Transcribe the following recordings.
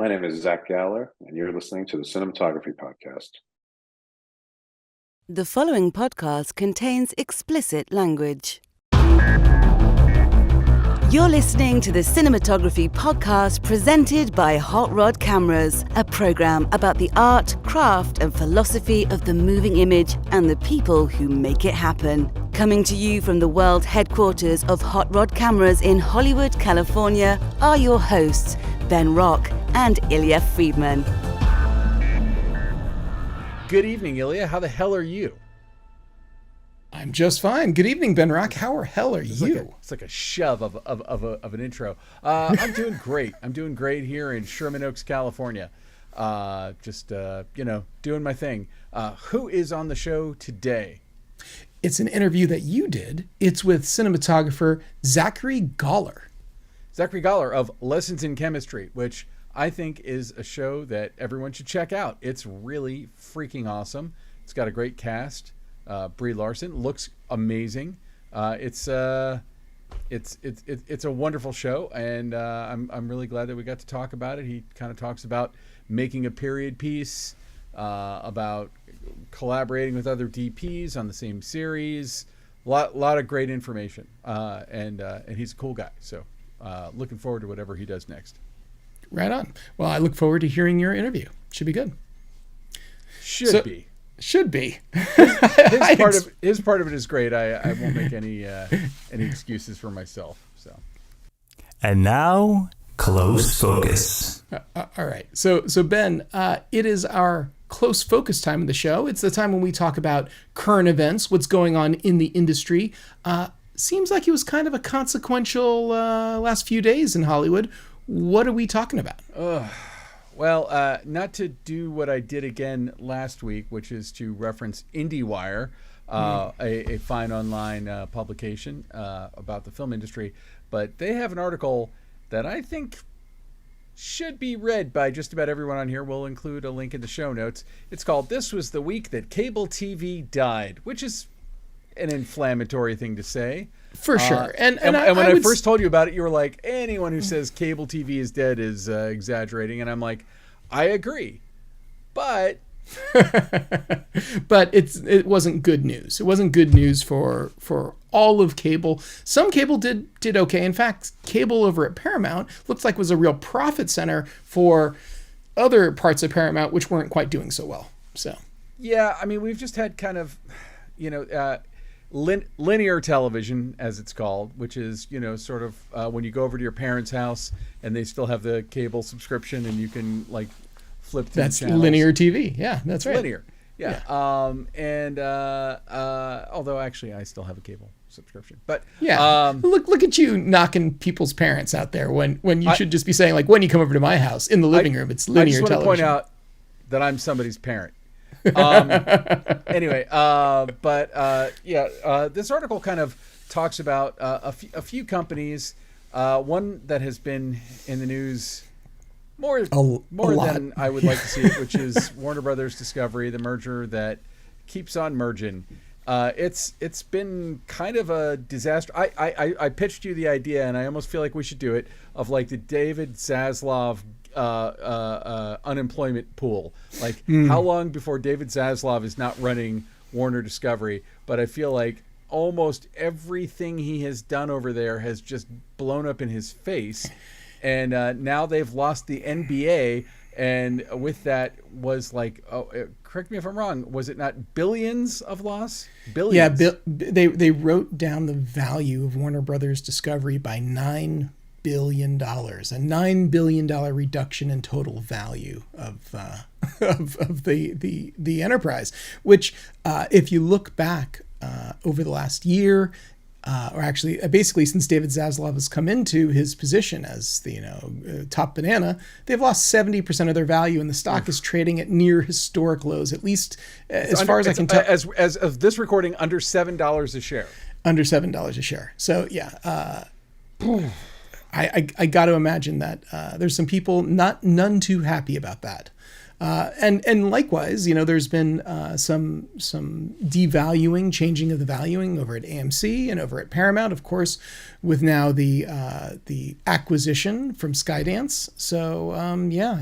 My name is Zach Galler, and you're listening to the Cinematography Podcast. The following podcast contains explicit language. You're listening to the Cinematography Podcast presented by Hot Rod Cameras, a program about the art, craft, and philosophy of the moving image and the people who make it happen. Coming to you from the world headquarters of Hot Rod Cameras in Hollywood, California, are your hosts, Ben Rock and Ilya Friedman. Good evening, Ilya. How the hell are you? I'm just fine. Good evening, Ben Rock. How hell are you? It's like a shove of an intro. I'm doing great. I'm doing great here in Sherman Oaks, California. Doing my thing. Who is on the show today? It's an interview that you did. It's with cinematographer Zachary Galler. Zachary Galler of Lessons in Chemistry, which I think is a show that everyone should check out. It's really freaking awesome. It's got a great cast. Brie Larson looks amazing. It's a wonderful show, and I'm really glad that we got to talk about it. He kind of talks about making a period piece, about collaborating with other DPs on the same series. Lot of great information, and he's a cool guy. So looking forward to whatever he does next. Right on. Well, I look forward to hearing your interview. Should be good. Should be. His part of it is great. I won't make any excuses for myself. So. And now, close focus. All right. So Ben, it is our close focus time of the show. It's the time when we talk about current events, what's going on in the industry. Seems like it was kind of a consequential last few days in Hollywood. What are we talking about? Well, not to do what I did again last week, which is to reference IndieWire, a fine online publication about the film industry. But they have an article that I think should be read by just about everyone on here. We'll include a link in the show notes. It's called "This Was the Week That Cable TV Died," which is an inflammatory thing to say. For sure. And when I first told you about it, you were like, anyone who says cable TV is dead is exaggerating. And I'm like, I agree. But it wasn't good news. It wasn't good news for all of cable. Some cable did okay. In fact, cable over at Paramount looks like was a real profit center for other parts of Paramount, which weren't quite doing so well. So yeah, I mean, we've just had kind of, linear television, as it's called, which is, sort of when you go over to your parents' house and they still have the cable subscription and you can like flip through that's the channels. Linear TV. Yeah, that's right. Linear. Yeah. Although actually I still have a cable subscription, but yeah, look at you knocking people's parents out there when you should just be saying, like, when you come over to my hothis room, it's linear television. I just want to point out that I'm somebody's parent. This article kind of talks about a few companies. One that has been in the news more than I would like to see it, which is Warner Brothers Discovery, the merger that keeps on merging. It's been kind of a disaster. I pitched you the idea, and I almost feel like we should do it, of like the David Zaslav unemployment pool. Like how long before David Zaslav is not running Warner Discovery? But I feel like almost everything he has done over there has just blown up in his face, and now they've lost the NBA, and with that was like, correct me if I'm wrong, was it not billions of loss? Billions. Yeah, they wrote down the value of Warner Brothers Discovery by $9 billion, a $9 billion reduction in total value of the enterprise, which if you look back over the last year, or actually basically since David Zaslav has come into his position as the top banana, they've lost 70% of their value, and the stock is trading at near historic lows, at least as far as I can tell. As of this recording, under $7 a share. Under $7 a share. So yeah. I got to imagine that there's some people none too happy about that. And likewise, there's been some devaluing, changing of the valuing over at AMC and over at Paramount, of course, with now the acquisition from Skydance. So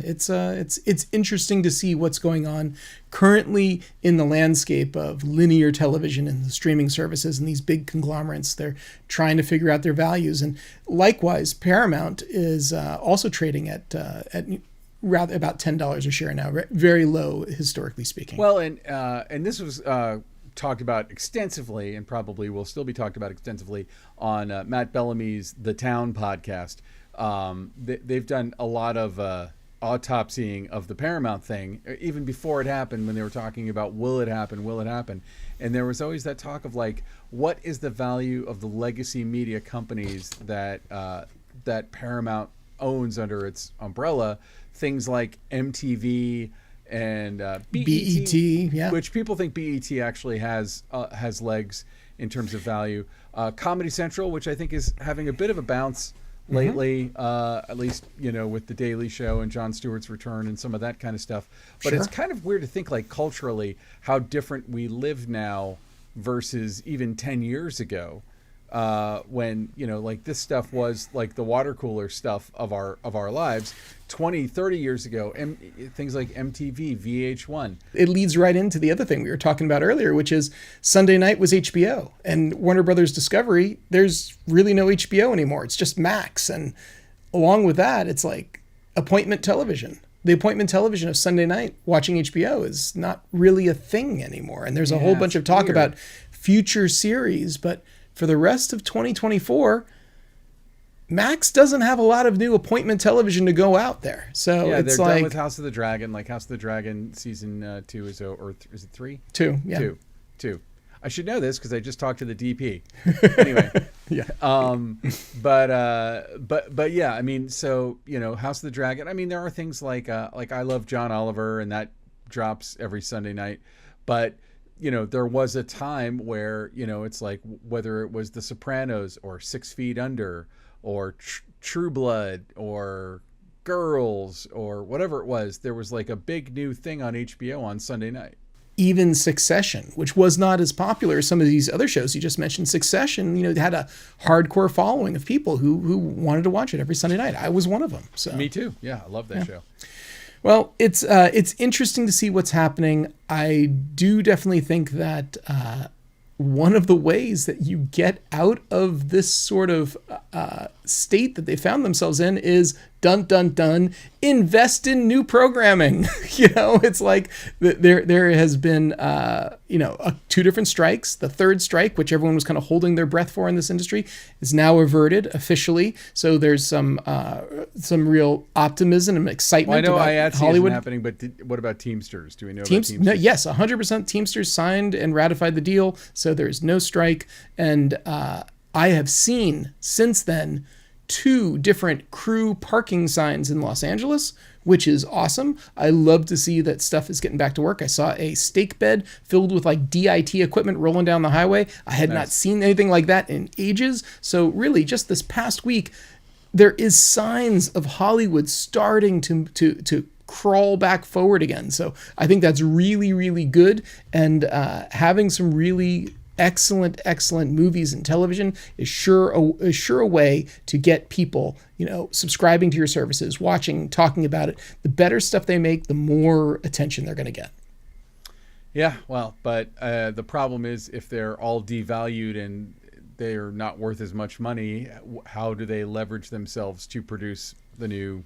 it's interesting to see what's going on currently in the landscape of linear television and the streaming services and these big conglomerates. They're trying to figure out their values. And likewise, Paramount is also trading at rather about $10 a share now, very low historically speaking. Well, and this was talked about extensively, and probably will still be talked about extensively on Matt Bellamy's The Town podcast. They've done a lot of autopsying of the Paramount thing, even before it happened, when they were talking about will it happen, and there was always that talk of like, what is the value of the legacy media companies that Paramount owns under its umbrella, things like MTV and BET, yeah, which people think BET actually has legs in terms of value. Comedy Central, which I think is having a bit of a bounce lately, at least, with The Daily Show and Jon Stewart's return and some of that kind of stuff. But It's kind of weird to think, like, culturally, how different we live now versus even 10 years ago, when, like, this stuff was like the water cooler stuff of our lives. 20, 30 years ago, things like MTV, VH1. It leads right into the other thing we were talking about earlier, which is Sunday night was HBO, and Warner Brothers Discovery, there's really no HBO anymore. It's just Max. And along with that, it's like appointment television. The appointment television of Sunday night watching HBO is not really a thing anymore. And there's a whole bunch of talk about future series, but for the rest of 2024, Max doesn't have a lot of new appointment television to go out there. So it's they're like done with House of the Dragon. Like House of the Dragon season 2 is is it 3? 2, yeah. 2. I should know this because I just talked to the DP. Anyway, yeah. But yeah, I mean, so House of the Dragon. I mean, there are things like I Love John Oliver, and that drops every Sunday night. But there was a time where it's like, whether it was The Sopranos or 6 Feet Under, or True Blood, or Girls, or whatever it was, there was like a big new thing on HBO on Sunday night. Even Succession, which was not as popular as some of these other shows you just mentioned. Succession, had a hardcore following of people who wanted to watch it every Sunday night. I was one of them. So me too. Yeah, I love that show. Well, it's interesting to see what's happening. I do definitely think that one of the ways that you get out of this sort of state that they found themselves in is invest in new programming. It's like there has been 2 different strikes. The third strike, which everyone was kind of holding their breath for in this industry, is now averted officially. So there's some real optimism and excitement about Hollywood happening. But what about Teamsters? Do we know about Teamsters? No, yes, 100% Teamsters signed and ratified the deal. So there's no strike. And I have seen since then 2 different crew parking signs in Los Angeles, which is awesome. I love to see that stuff is getting back to work. I saw a stake bed filled with like DIT equipment rolling down the highway. I had not seen anything like that in ages. So really, just this past week, there is signs of Hollywood starting to crawl back forward again. So I think that's really, really good. And having some really excellent movies and television is sure a way to get people, subscribing to your services, watching, talking about it. The better stuff they make, the more attention they're going to get. Yeah, well, but the problem is, if they're all devalued and they're not worth as much money, how do they leverage themselves to produce the new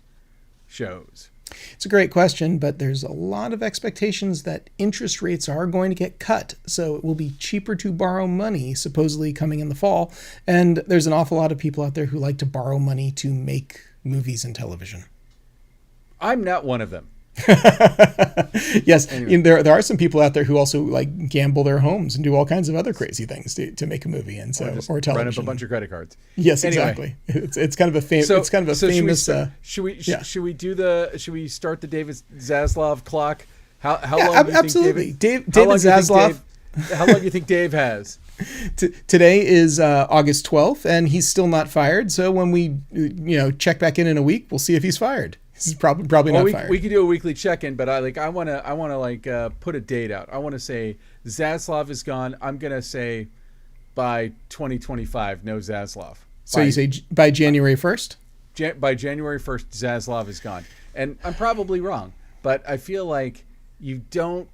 shows? It's a great question, but there's a lot of expectations that interest rates are going to get cut. So it will be cheaper to borrow money, supposedly coming in the fall. And there's an awful lot of people out there who like to borrow money to make movies and television. I'm not one of them. Yes, Anyway. There are some people out there who also like gamble their homes and do all kinds of other crazy things to make a movie and so or television. Run up a bunch of credit cards. Yes, Anyway. exactly. It's kind of a famous. It's kind of a famous. Should we start the David Zaslav clock? How long? Do you Absolutely, think David Zaslav. How long do you think Dave has? Today is August 12th, and he's still not fired. So when we check back in a week, we'll see if he's fired. He's probably not fired. We could do a weekly check-in, but I want to put a date out. I want to say Zaslav is gone. I'm gonna say by 2025, no Zaslav. So you say by January 1st? By January 1st, Zaslav is gone. And I'm probably wrong, but I feel like you don't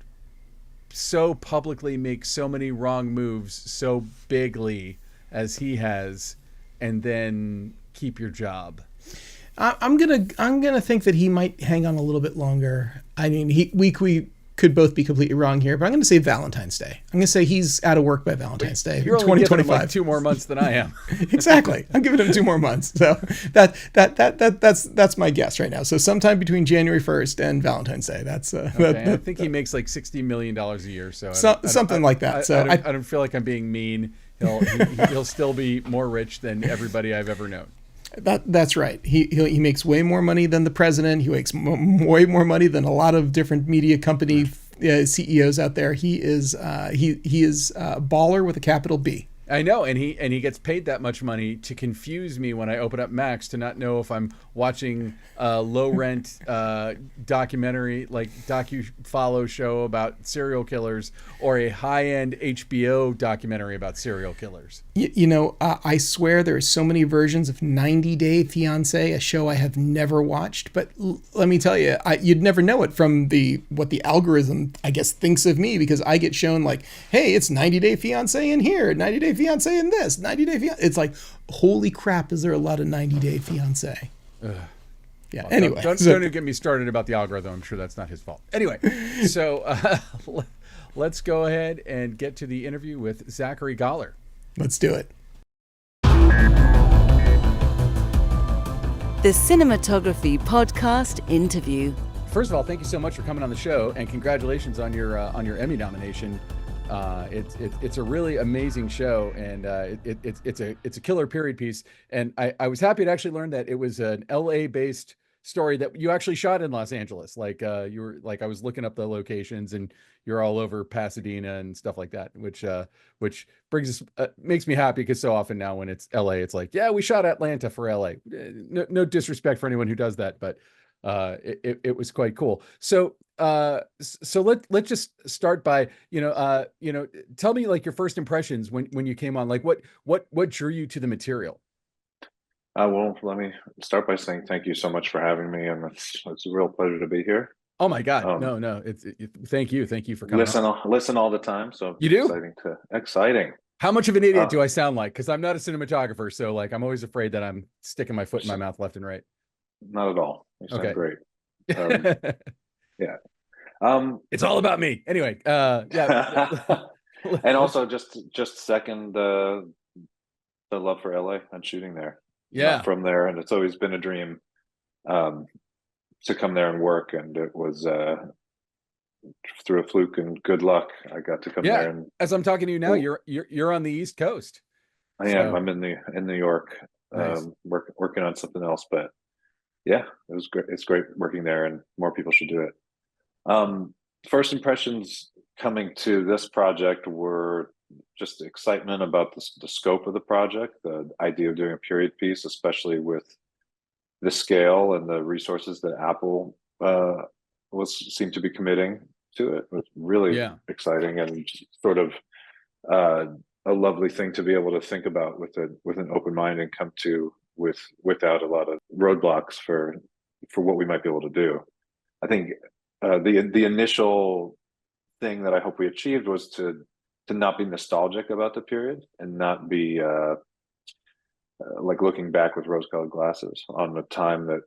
so publicly make so many wrong moves so bigly as he has and then keep your job. I'm gonna think that he might hang on a little bit longer. I mean, we could both be completely wrong here, but I'm gonna say Valentine's Day. I'm gonna say he's out of work by Valentine's Day. You're only giving him like 2 more months than I am. Exactly. I'm giving him 2 more months. So that's my guess right now. So sometime between January 1st and Valentine's Day. That's okay. I think he makes like $60 million a year. So something like that. I don't feel like I'm being mean. He'll still be more rich than everybody I've ever known. That's right. He makes way more money than the president. He makes way more money than a lot of different media company CEOs out there. He is a baller with a capital B. I know, and he gets paid that much money to confuse me when I open up Max to not know if I'm watching a low rent documentary, like docu-follow show about serial killers, or a high-end HBO documentary about serial killers. I swear there are so many versions of 90 Day Fiancé, a show I have never watched, but let me tell you, you'd never know it from what the algorithm, I guess, thinks of me, because I get shown like, hey, it's 90 Day Fiancé in here, 90 Day Fiancé in this, 90 Day Fiancé. It's like, holy crap, is there a lot of 90 Day Fiancé? Yeah. Well, anyway, don't get me started about the algorithm. I'm sure that's not his fault. Anyway, so let's go ahead and get to the interview with Zachary Galler. Let's do it. The Cinematography Podcast interview. First of all, thank you so much for coming on the show, and congratulations on your Emmy nomination. It's a really amazing show, and it's a killer period piece. And I was happy to actually learn that it was an LA based story that you actually shot in Los Angeles. Like I was looking up the locations, and you're all over Pasadena and stuff like that, which brings us makes me happy, because so often now when it's LA, it's like, yeah, we shot Atlanta for LA. No disrespect for anyone who does that, but it was quite cool. So let's just start by tell me like your first impressions when you came on. Like what drew you to the material? Well, let me start by saying thank you so much for having me, and it's a real pleasure to be here. Oh my God, no, thank you for coming. Listen all the time. So you do? Exciting. How much of an idiot do I sound like? Because I'm not a cinematographer, so like I'm always afraid that I'm sticking my foot in my mouth left and right. Not at all. You sound great. Yeah. It's all about me. Anyway, yeah. And also just second the love for LA and shooting there. Yeah. I'm from there, and it's always been a dream to come there and work, and it was through a fluke and good luck I got to come there. And as I'm talking to you now, you're on the East Coast. I am. I'm in New York, nice. working on something else, but yeah, it was great. It's great working there, and more people should do it. First impressions coming to this project were just excitement about the scope of the project, the idea of doing a period piece, especially with the scale and the resources that Apple seemed to be committing to it. It was really exciting, and sort of a lovely thing to be able to think about with an open mind and come to without a lot of roadblocks for what we might be able to do. I think the initial thing that I hope we achieved was to not be nostalgic about the period, and not be like looking back with rose-colored glasses on a time that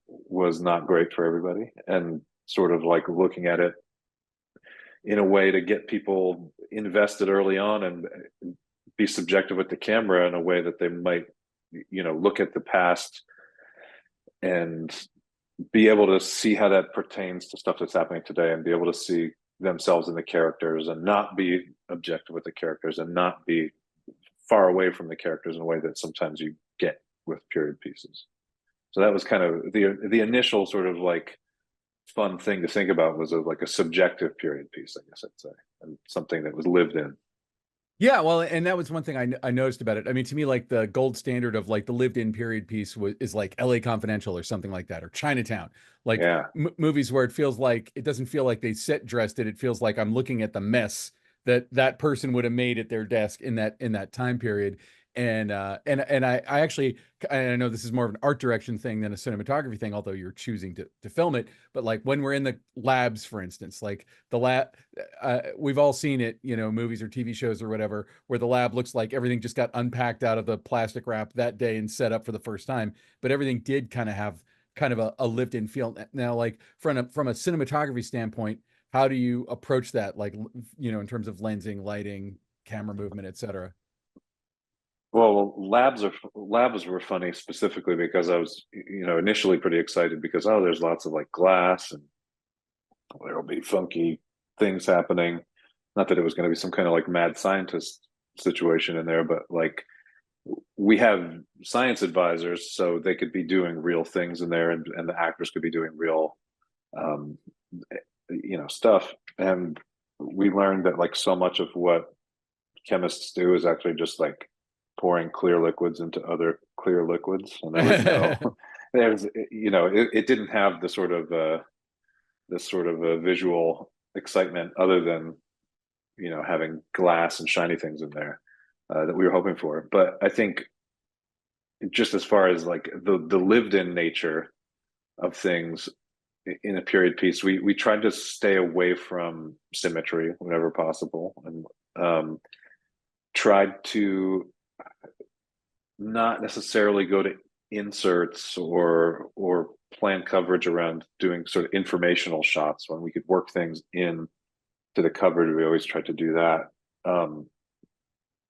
was not great for everybody, and sort of like looking at it in a way to get people invested early on and be subjective with the camera in a way that they might, look at the past and be able to see how that pertains to stuff that's happening today, and be able to see themselves in the characters, and not be objective with the characters, and not be far away from the characters in a way that sometimes you get with period pieces. So that was kind of the initial sort of like fun thing to think about, was like a subjective period piece, I guess I'd say, and something that was lived in. Yeah, well, and that was one thing I noticed about it. I mean, to me, like the gold standard of like the lived-in period piece is like L.A. Confidential or something like that, or Chinatown, like Yeah. movies where it doesn't feel like they set dressed it. It feels like I'm looking at the mess that person would have made at their desk in that time period. And I actually, I know this is more of an art direction thing than a cinematography thing, although you're choosing to film it. But like when we're in the labs, for instance, like the lab, we've all seen it, movies or TV shows or whatever, where the lab looks like everything just got unpacked out of the plastic wrap that day and set up for the first time. But everything did kind of have kind of a lived-in feel. Now, like from a cinematography standpoint, how do you approach that? Like, in terms of lensing, lighting, camera movement, etc. Well, labs were funny specifically because I was, initially pretty excited because there's lots of like glass and there'll be funky things happening. Not that it was going to be some kind of like mad scientist situation in there, but like we have science advisors, so they could be doing real things in there, and the actors could be doing real, um, stuff. And we learned that like so much of what chemists do is actually just like pouring clear liquids into other clear liquids, and there was no, there's, it didn't have the sort of this sort of a visual excitement other than having glass and shiny things in there that we were hoping for. But I think just as far as like the lived in nature of things in a period piece, we tried to stay away from symmetry whenever possible, and tried to not necessarily go to inserts or plan coverage around doing sort of informational shots. When we could work things in to the coverage, we always tried to do that,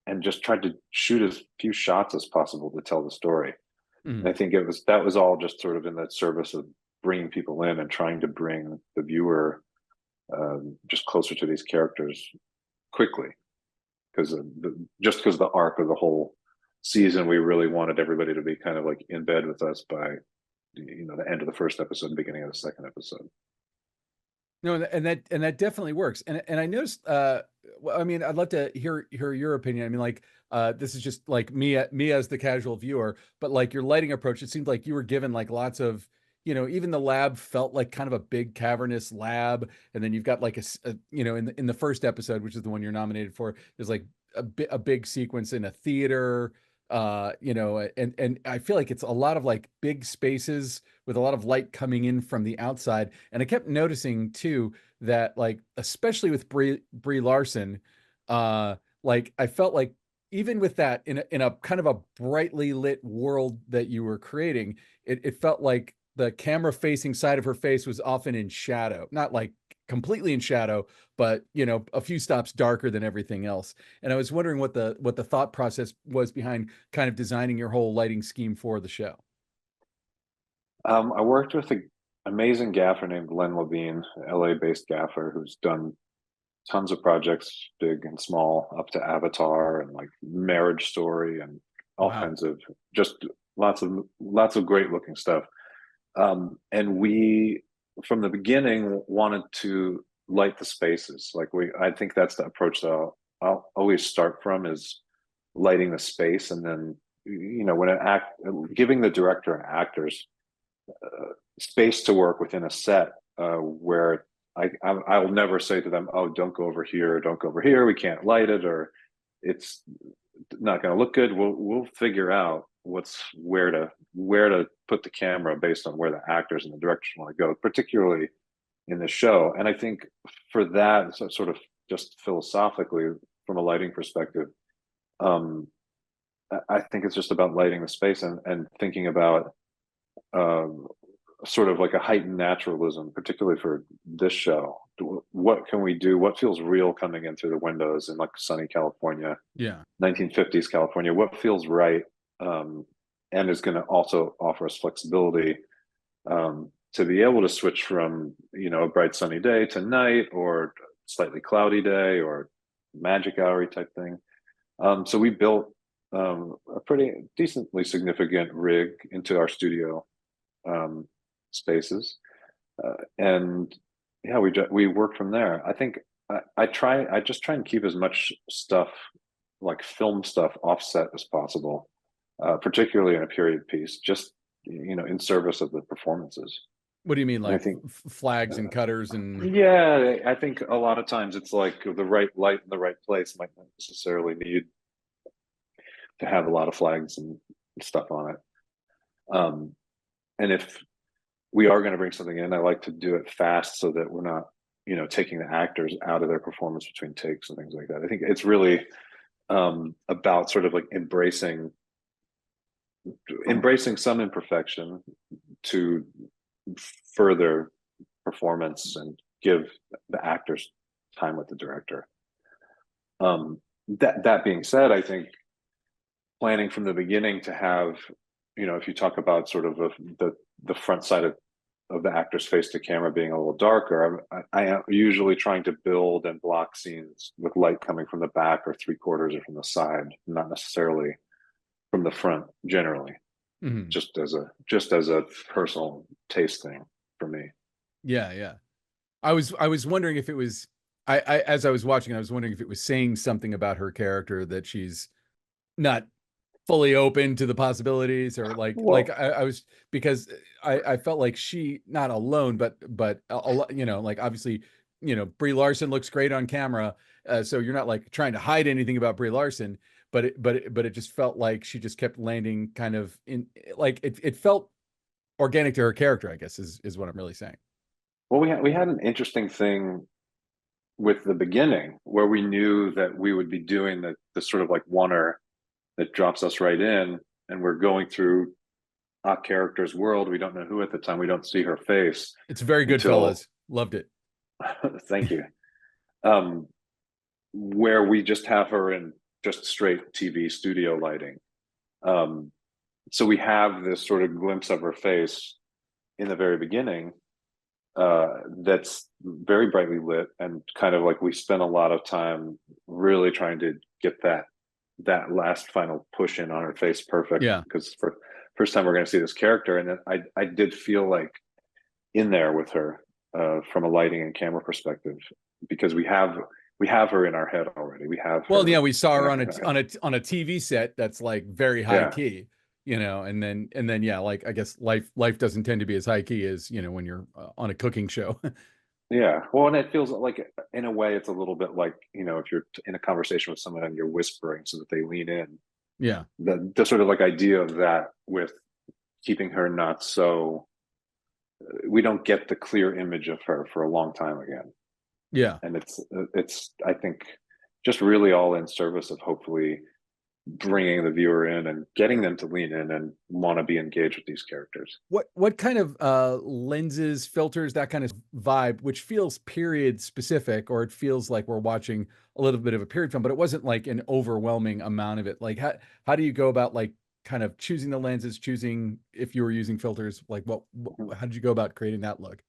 and just tried to shoot as few shots as possible to tell the story. And I think that was all just sort of in the service of bringing people in and trying to bring the viewer just closer to these characters quickly, because just because the arc of the whole season, we really wanted everybody to be kind of like in bed with us by the end of the first episode and beginning of the second episode. No, and that definitely works. And I noticed. Well, I mean, I'd love to hear your opinion. I mean, like, this is just like me as the casual viewer, but like your lighting approach, it seemed like you were given like lots of, even the lab felt like kind of a big cavernous lab, and then you've got like in the first episode, which is the one you're nominated for, there's like a big sequence in a theater. And I feel like it's a lot of like big spaces with a lot of light coming in from the outside. And I kept noticing too that like, especially with Brie Larson, like I felt like even with that in a kind of a brightly lit world that you were creating, it felt like the camera facing side of her face was often in shadow, not like completely in shadow, but a few stops darker than everything else. And I was wondering what the thought process was behind kind of designing your whole lighting scheme for the show. I worked with an amazing gaffer named Len Levine, LA-based gaffer who's done tons of projects, big and small, up to Avatar and like Marriage Story and all Wow. kinds of just lots of great looking stuff. And we, from the beginning, wanted to light the spaces. Like I think that's the approach that I'll always start from, is lighting the space, and then when giving the director and actors space to work within a set, where I'll never say to them, "Oh, don't go over here, don't go over here. We can't light it, or it's not going to look good." We'll figure out where to put the camera based on where the actors and the directors want to go, particularly in the show. And I think for that, so sort of just philosophically from a lighting perspective, I think it's just about lighting the space and thinking about um, sort of like a heightened naturalism, particularly for this show. What can we do? What feels real coming in through the windows in like sunny California, Yeah. 1950s California? What feels right, and is going to also offer us flexibility, to be able to switch from a bright sunny day to night, or slightly cloudy day, or magic hour type thing. So we built a pretty decently significant rig into our studio spaces, and yeah, we work from there. I think I just try and keep as much stuff like film stuff offset as possible, particularly in a period piece, just in service of the performances. What do you mean, And I like think, flags and cutters and? yeah, I think a lot of times it's like the right light in the right place might not necessarily need to have a lot of flags and stuff on it. And if we are going to bring something in, I like to do it fast so that we're not, taking the actors out of their performance between takes and things like that. I think it's really about sort of like embracing some imperfection to further performance and give the actors time with the director. That being said, I think planning from the beginning to have, if you talk about sort of the front side of the actor's face to camera being a little darker, I am usually trying to build and block scenes with light coming from the back or 3/4 or from the side, not necessarily from the front generally. Mm-hmm. just as a personal taste thing for me. Yeah. I was wondering if it was, as I was watching, I was wondering if it was saying something about her character that she's not fully open to the possibilities, or like I was, because I felt like she, not alone, but a lot, like obviously, Brie Larson looks great on camera, so you're not like trying to hide anything about Brie Larson, but it just felt like she just kept landing kind of in, like it felt organic to her character, I guess is what I'm really saying. Well, we had an interesting thing with the beginning where we knew that we would be doing the sort of like oneer that drops us right in, and we're going through a character's world. We don't know who at the time. We don't see her face. It's very good, fellas. Loved it. Thank you. Where we just have her in just straight TV studio lighting. So we have this sort of glimpse of her face in the very beginning, that's very brightly lit, and kind of like we spent a lot of time really trying to get that last final push in on her face perfect. Yeah. Because for first time we're going to see this character, and I did feel like in there with her from a lighting and camera perspective, because we have her in our head already. We have her, we saw her on a TV set that's like very high key, and then yeah, like I guess life doesn't tend to be as high key as when you're on a cooking show. Yeah, well, and it feels like in a way it's a little bit like if you're in a conversation with someone and you're whispering so that they lean in. Yeah, the sort of like idea of that, with keeping her not so, we don't get the clear image of her for a long time again. Yeah, and it's I think just really all in service of hopefully bringing the viewer in and getting them to lean in and want to be engaged with these characters. What kind of lenses, filters, that kind of vibe, which feels period specific, or it feels like we're watching a little bit of a period film, but it wasn't like an overwhelming amount of it. Like how do you go about like kind of choosing the lenses, choosing if you were using filters, like how did you go about creating that look?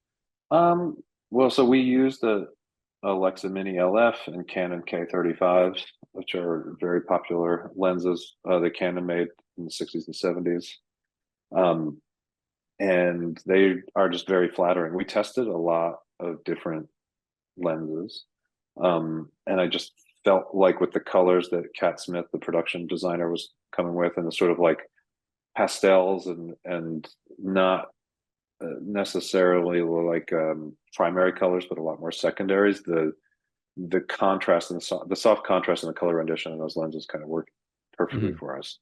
Well, so we used the Alexa Mini LF and Canon K35s, which are very popular lenses that Canon made in the 60s and 70s. And they are just very flattering. We tested a lot of different lenses. And I just felt like with the colors that Kat Smith, the production designer, was coming with, and the sort of like pastels and not necessarily like primary colors, but a lot more secondaries. The contrast and the soft contrast and the color rendition in those lenses kind of worked perfectly for us.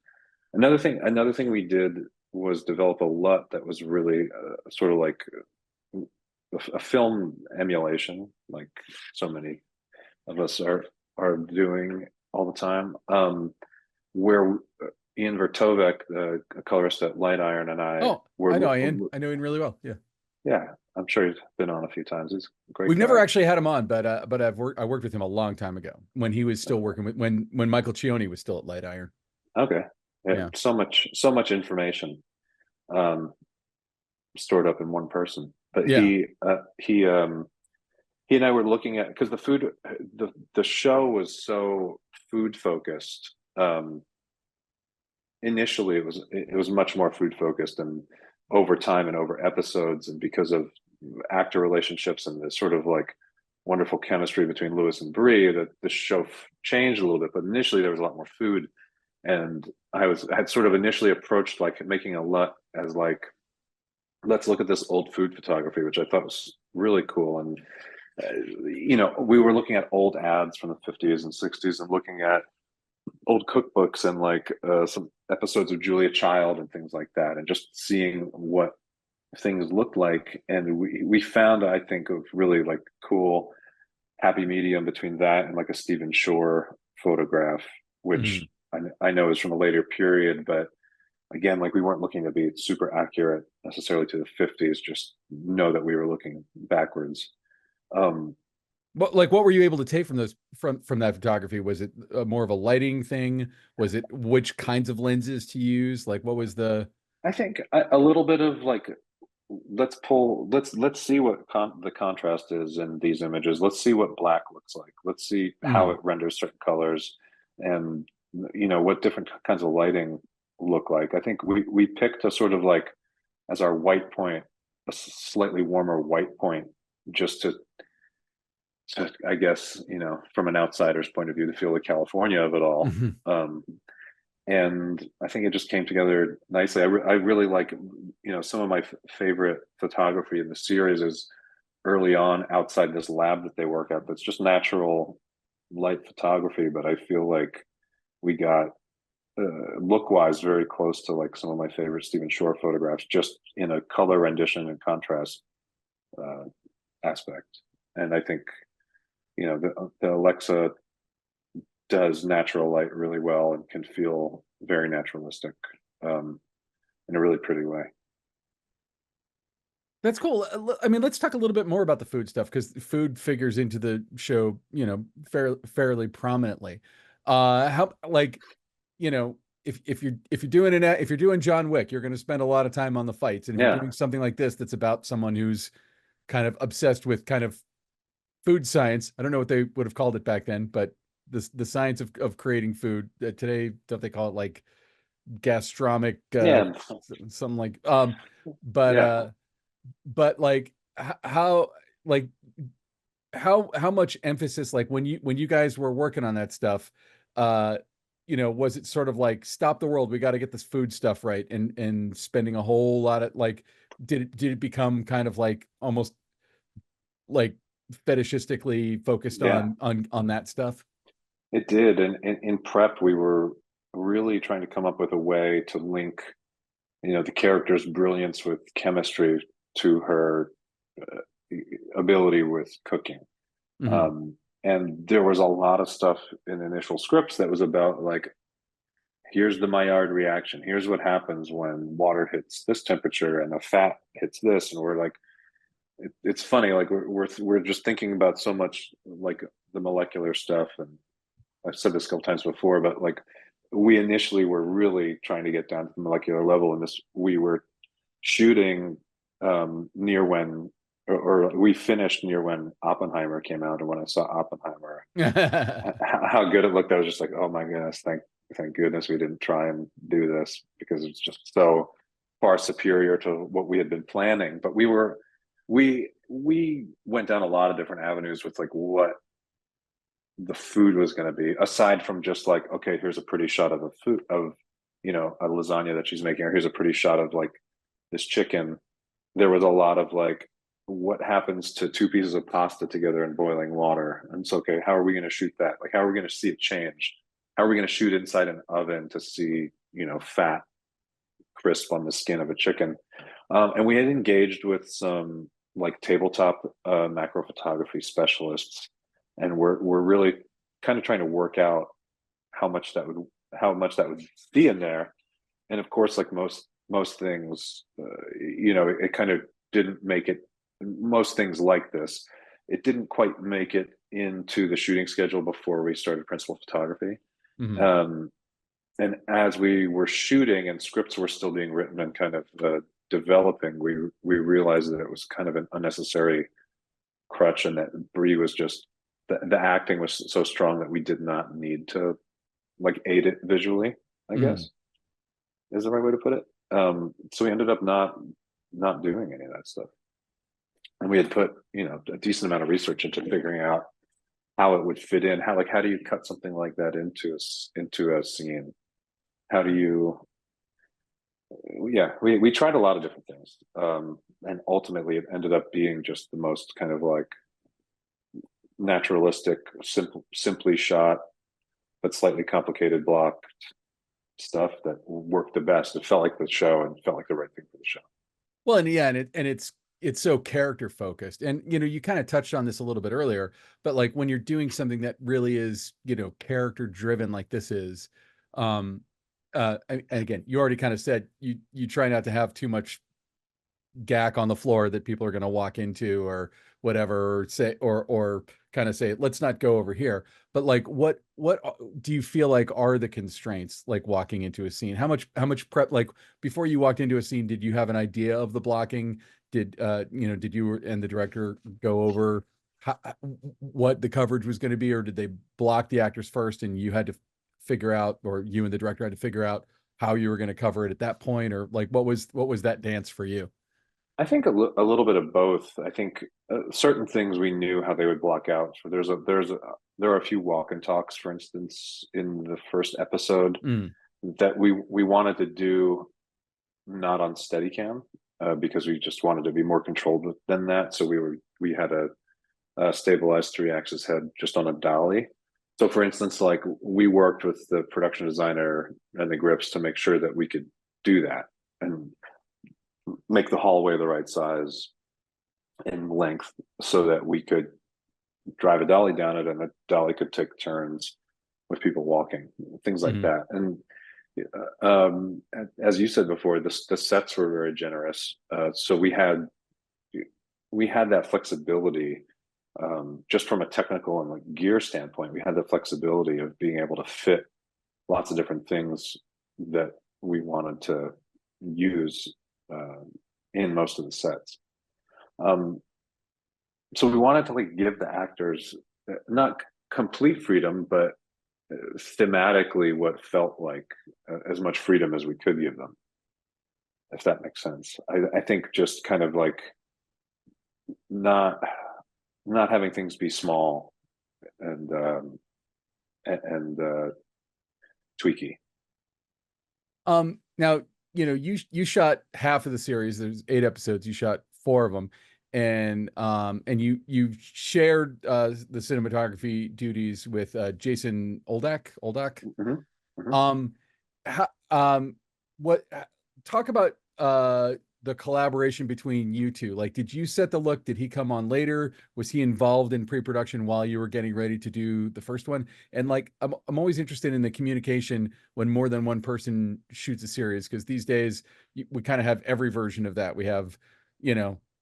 Another thing we did was develop a LUT that was really sort of like a film emulation, like so many of us are doing all the time. Where Ian Vertovec, a colorist at Light Iron, and I I know Ian. I know Ian really well. Yeah, I'm sure he's been on a few times. He's a great. We've guy. never actually had him on, but I worked with him a long time ago when he was still working with when Michael Cioni was still at Light Iron. Okay, yeah. So much information stored up in one person. But he and I were looking at, because the show was so food focused. Initially, it was much more food focused, and over time and over episodes, and because of actor relationships and the sort of like wonderful chemistry between Lewis and Brie, that the show changed a little bit. But initially there was a lot more food, and I had sort of initially approached like making a lot as like, let's look at this old food photography, which I thought was really cool. And we were looking at old ads from the 50s and 60s, and looking at old cookbooks and like some episodes of Julia Child and things like that, and just seeing what things looked like. And we found, I think, a really like cool happy medium between that and like a Stephen Shore photograph, which I know is from a later period, but again, like we weren't looking to be super accurate necessarily to the 50s, just know that we were looking backwards. What were you able to take from those from that photography? Was it more of a lighting thing? Was it which kinds of lenses to use? Like what was the? I think a little bit of like, let's see what the contrast is in these images. Let's see what black looks like. Let's see how it renders certain colors, and what different kinds of lighting look like. I think we picked a sort of like as our white point, a slightly warmer white point, just to I guess, from an outsider's point of view, to feel the California of it all. And I think it just came together nicely. I really like, some of my favorite photography in the series is early on outside this lab that they work at, that's just natural light photography. But I feel like we got look-wise very close to like some of my favorite Stephen Shore photographs, just in a color rendition and contrast aspect. And I think the Alexa does natural light really well and can feel very naturalistic in a really pretty way. That's cool. I mean, let's talk a little bit more about the food stuff, because food figures into the show, fairly prominently. How, like, if you're doing John Wick, you're going to spend a lot of time on the fights, and if you're doing something like this that's about someone who's kind of obsessed with kind of food science. I don't know what they would have called it back then, but the science of creating food. Today, don't they call it like gastronomic, something like, but like how much emphasis, like when you guys were working on that stuff, was it sort of like, stop the world, we got to get this food stuff right, and spending a whole lot of like, did it become kind of like almost like fetishistically focused on that stuff? It did. And in prep, we were really trying to come up with a way to link, the character's brilliance with chemistry to her ability with cooking. And there was a lot of stuff in initial scripts that was about like, here's the Maillard reaction. Here's what happens when water hits this temperature and the fat hits this. And we're like, it's funny, like we're just thinking about so much like the molecular stuff. And I've said this a couple times before, but like we initially were really trying to get down to the molecular level. And we were shooting near when, or we finished near when Oppenheimer came out. And when I saw Oppenheimer, how good it looked, I was just like, oh my goodness, thank goodness we didn't try and do this, because it's just so far superior to what we had been planning. But we went down a lot of different avenues with like what the food was going to be, aside from just like, okay, here's a pretty shot of a lasagna that she's making, or here's a pretty shot of like this chicken. There was a lot of like, what happens to two pieces of pasta together in boiling water? And it's okay, how are we going to shoot that? Like, how are we going to see it change? How are we going to shoot inside an oven to see, fat crisp on the skin of a chicken? And we had engaged with some like tabletop macro photography specialists, and we're really kind of trying to work out how much that would be in there. And of course, like most things, it kind of didn't make it. Most things like this, it didn't quite make it into the shooting schedule before we started principal photography. And as we were shooting and scripts were still being written and kind of developing, we realized that it was kind of an unnecessary crutch, and that Brie was just the acting was so strong that we did not need to like aid it visually, I guess is the right way to put it. So we ended up not doing any of that stuff. And we had put, a decent amount of research into figuring out how it would fit in. How do you cut something like that into a scene? How do you? Yeah, we tried a lot of different things, and ultimately it ended up being just the most kind of like naturalistic, simply shot, but slightly complicated block stuff that worked the best. It felt like the show and felt like the right thing for the show. Well, and yeah, and it's so character focused, and you kind of touched on this a little bit earlier, but like when you're doing something that really is character driven like this is, and again, you already kind of said you try not to have too much gack on the floor that people are going to walk into or whatever, or say or kind of say, let's not go over here. But like what do you feel like are the constraints, like walking into a scene? How much prep, like before you walked into a scene, did you have an idea of the blocking? Did did you and the director go over what the coverage was going to be, or did they block the actors first and you had to figure out, or you and the director had to figure out how you were going to cover it at that point? Or like what was that dance for you? I think a little bit of both. I think certain things we knew how they would block out. So there are a few walk and talks, for instance, in the first episode Mm. that we wanted to do not on Steadicam, because we just wanted to be more controlled than that. So we had a stabilized 3-axis head just on a dolly. So for instance, like we worked with the production designer and the grips to make sure that we could do that and make the hallway the right size and length so that we could drive a dolly down it and the dolly could take turns with people walking, things like Mhm. that. And as you said before, the sets were very generous. So we had that flexibility, just from a technical and like gear standpoint. We had the flexibility of being able to fit lots of different things that we wanted to use in most of the sets. So we wanted to like give the actors not complete freedom, but thematically what felt like as much freedom as we could give them, if that makes sense. I think just kind of like not having things be small and tweaky. Now, you shot half of the series. There's 8 episodes. You shot 4 of them, and you shared the cinematography duties with Jason Oldak. Mm-hmm. Mm-hmm. How, what talk about the collaboration between you two? Like, did you set the look? Did he come on later? Was he involved in pre-production while you were getting ready to do the first one? And like, I'm always interested in the communication when more than one person shoots a series, because these days we kind of have every version of that. We have,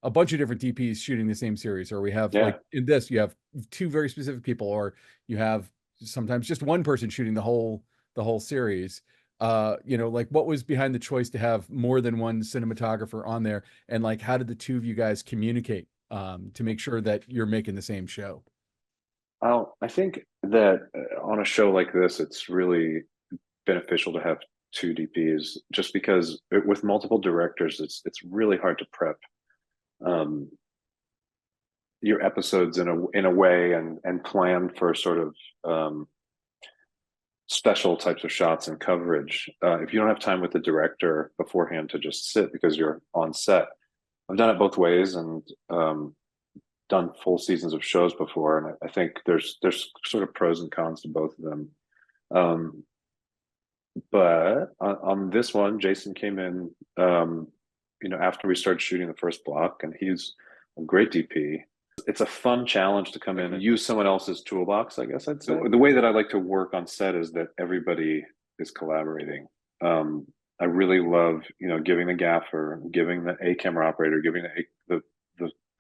a bunch of different DPs shooting the same series, or we have Yeah. like in this, you have 2 very specific people, or you have sometimes just one person shooting the whole series. Like what was behind the choice to have more than one cinematographer on there, and like how did the 2 of you guys communicate to make sure that you're making the same show? I think that on a show like this, it's really beneficial to have 2 DPs, just because with multiple directors, it's really hard to prep your episodes in a way and plan for sort of special types of shots and coverage. If you don't have time with the director beforehand to just sit because you're on set. I've done it both ways and done full seasons of shows before, and I think there's sort of pros and cons to both of them. But on this one, Jason came in, after we started shooting the first block, and he's a great DP. It's a fun challenge to come in and use someone else's toolbox, I guess I'd say. The way that I like to work on set is that everybody is collaborating. I really love, giving the gaffer, giving the A camera operator, giving the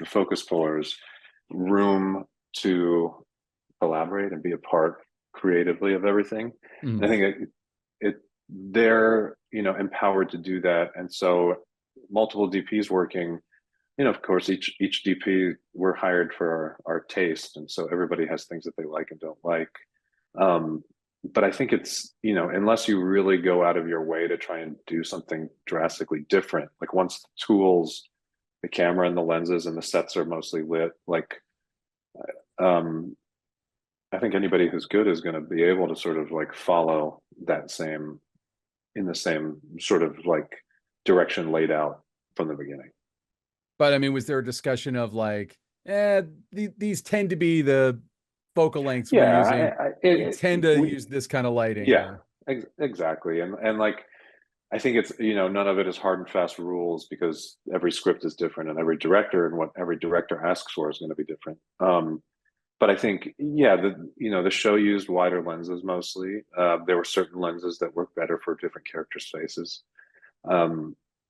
focus pullers room to collaborate and be a part creatively of everything. Mm. And I think they're empowered to do that, and so multiple DPs working. Of course, each DP, we're hired for our taste, and so everybody has things that they like and don't like. But I think it's unless you really go out of your way to try and do something drastically different, like once the tools the camera and the lenses and the sets are mostly lit. Like, I think anybody who's good is going to be able to sort of like follow that same in the same sort of like direction laid out from the beginning. But I mean, was there a discussion of like, these tend to be the focal lengths we're using. We tend to use this kind of lighting. Yeah, exactly. And like, I think it's, none of it is hard and fast rules because every script is different and every director and what every director asks for is going to be different. But I think, the show used wider lenses mostly. There were certain lenses that worked better for different characters' faces.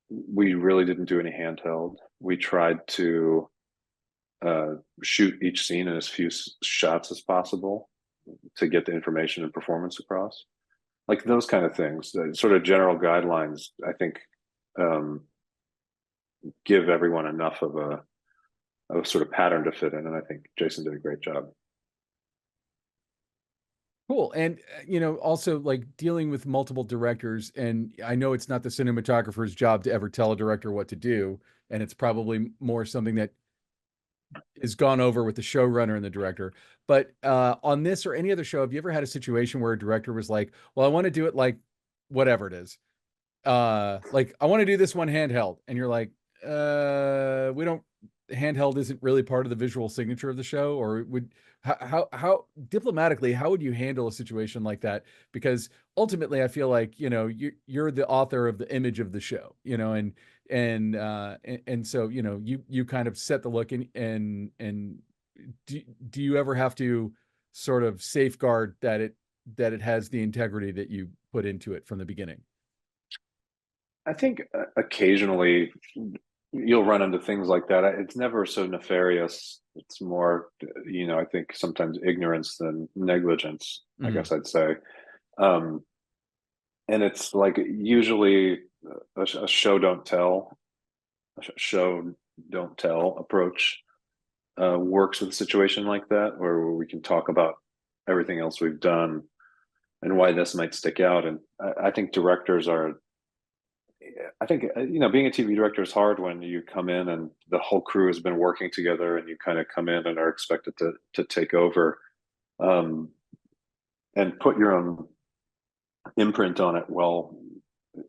We really didn't do any handheld. We tried to shoot each scene in as few shots as possible to get the information and performance across. Like those kind of things, sort of general guidelines, I think, give everyone enough of a sort of pattern to fit in. And I think Jason did a great job. Cool. And, also like dealing with multiple directors. And I know it's not the cinematographer's job to ever tell a director what to do. And it's probably more something that is gone over with the showrunner and the director. But on this or any other show, have you ever had a situation where a director was like, well, I want to do it like whatever it is. Like I want to do this one handheld. And you're like, we don't, handheld isn't really part of the visual signature of the show? Or how diplomatically, how would you handle a situation like that? Because ultimately I feel like, you're the author of the image of the show, and so, you kind of set the look and do you ever have to sort of safeguard that it has the integrity that you put into it from the beginning? I think occasionally you'll run into things like that. It's never so nefarious. It's more, I think sometimes ignorance than negligence, I guess I'd say. And it's like usually a show don't tell approach works with a situation like that, where we can talk about everything else we've done and why this might stick out. And I think directors are, being a TV director is hard when you come in and the whole crew has been working together and you kind of come in and are expected to take over and put your own imprint on it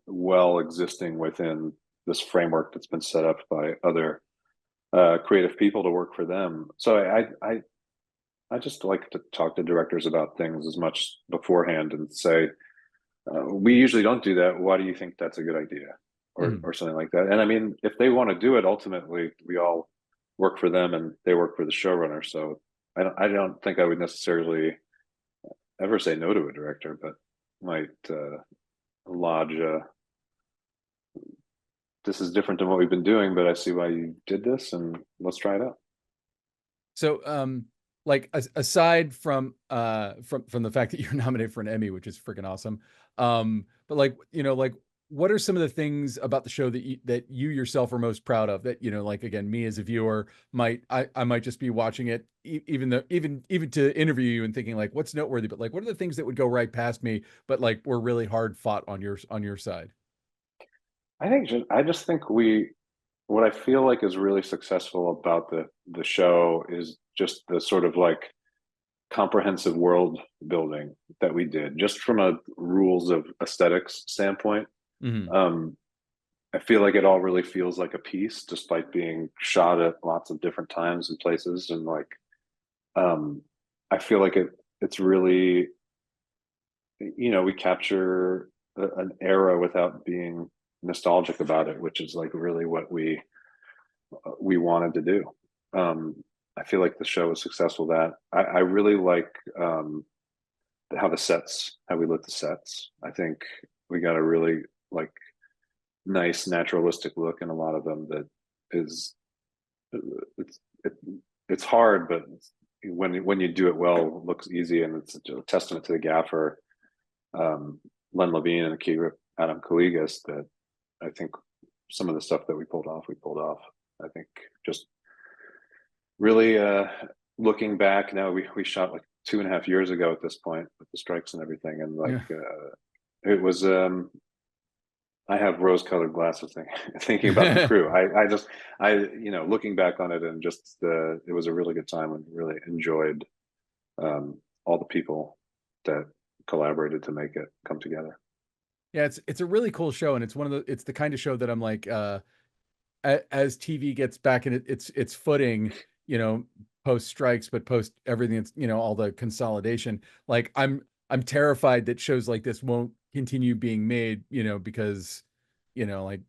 while existing within this framework that's been set up by other creative people to work for them. So I just like to talk to directors about things as much beforehand and say, we usually don't do that. Why do you think that's a good idea? Or something like that. And I mean, if they want to do it, ultimately we all work for them and they work for the showrunner. So I don't think I would necessarily ever say no to a director, but might lodge this is different than what we've been doing, but I see why you did this and let's try it out. So like aside from the fact that you're nominated for an Emmy, which is freaking awesome, but like, like what are some of the things about the show that you yourself are most proud of, that, like, again, me as a viewer I might just be watching it even to interview you and thinking like, what's noteworthy, but like, what are the things that would go right past me, but like were really hard fought on your side? I just think what I feel like is really successful about the show is just the sort of like comprehensive world building that we did, just from a rules of aesthetics standpoint. I feel like it all really feels like a piece, despite being shot at lots of different times and places. And like, I feel like it's really, we capture an era without being nostalgic about it, which is like really what we wanted to do. I feel like the show was successful. That I really like how we lit the sets. I think we got a really like nice naturalistic look in a lot of them that is it's hard, but when you do it well, it looks easy, and it's a testament to the gaffer, Len Levine and Akira Adam Kaligas, that I think some of the stuff that we pulled off. I think just really looking back now, we shot like 2.5 years ago at this point with the strikes and everything, and like it was I have rose-colored glasses thinking about the crew. Looking back on it, and just it was a really good time, and really enjoyed all the people that collaborated to make it come together. Yeah, it's a really cool show, and it's the kind of show that I'm like, as TV gets back in its footing, post strikes, but post everything that's, all the consolidation. Like I'm terrified that shows like this won't continue being made, because, like